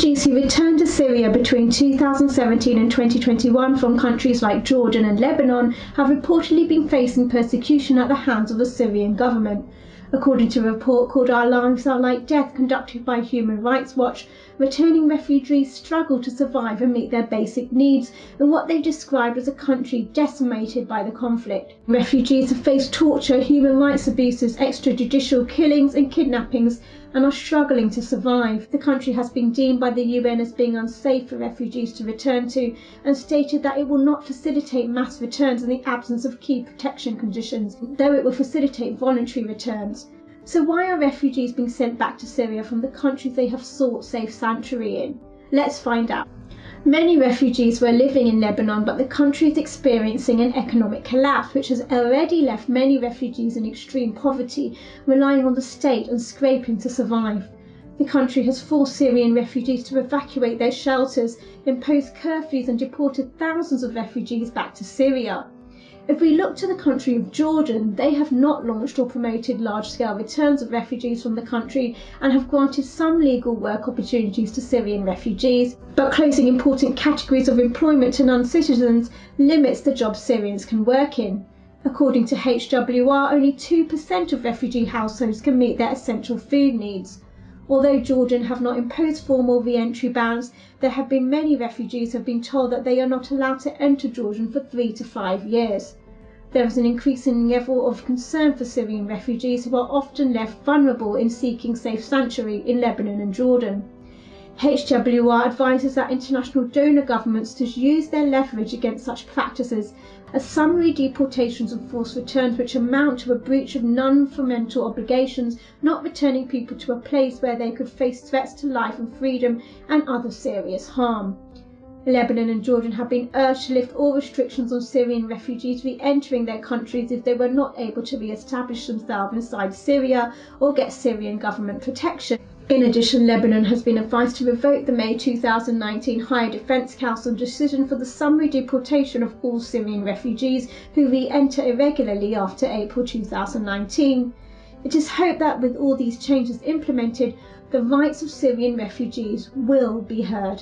Refugees who returned to Syria between 2017 and 2021 from countries like Jordan and Lebanon have reportedly been facing persecution at the hands of the Syrian government. According to a report called Our Lives Are Like Death conducted by Human Rights Watch, returning refugees struggle to survive and meet their basic needs in what they described as a country decimated by the conflict. Refugees have faced torture, human rights abuses, extrajudicial killings and kidnappings and are struggling to survive. The country has been deemed by the UN as being unsafe for refugees to return to and stated that it will not facilitate mass returns in the absence of key protection conditions, though it will facilitate voluntary returns. So why are refugees being sent back to Syria from the countries they have sought safe sanctuary in? Let's find out. Many refugees were living in Lebanon, but the country is experiencing an economic collapse, which has already left many refugees in extreme poverty, relying on the state and scraping to survive. The country has forced Syrian refugees to evacuate their shelters, imposed curfews and deported thousands of refugees back to Syria. If we look to the country of Jordan, they have not launched or promoted large-scale returns of refugees from the country and have granted some legal work opportunities to Syrian refugees, but closing important categories of employment to non-citizens limits the jobs Syrians can work in. According to HWR, only 2% of refugee households can meet their essential food needs. Although Jordan have not imposed formal re-entry bans, there have been many refugees who have been told that they are not allowed to enter Jordan for 3 to 5 years. There is an increasing level of concern for Syrian refugees who are often left vulnerable in seeking safe sanctuary in Lebanon and Jordan. HWR advises that international donor governments to use their leverage against such practices, as summary deportations and forced returns which amount to a breach of non-fundamental obligations, not returning people to a place where they could face threats to life and freedom and other serious harm. Lebanon and Jordan have been urged to lift all restrictions on Syrian refugees re-entering their countries if they were not able to re-establish themselves inside Syria or get Syrian government protection. In addition, Lebanon has been advised to revoke the May 2019 Higher Defence Council decision for the summary deportation of all Syrian refugees who re-enter irregularly after April 2019. It is hoped that with all these changes implemented, the rights of Syrian refugees will be heard.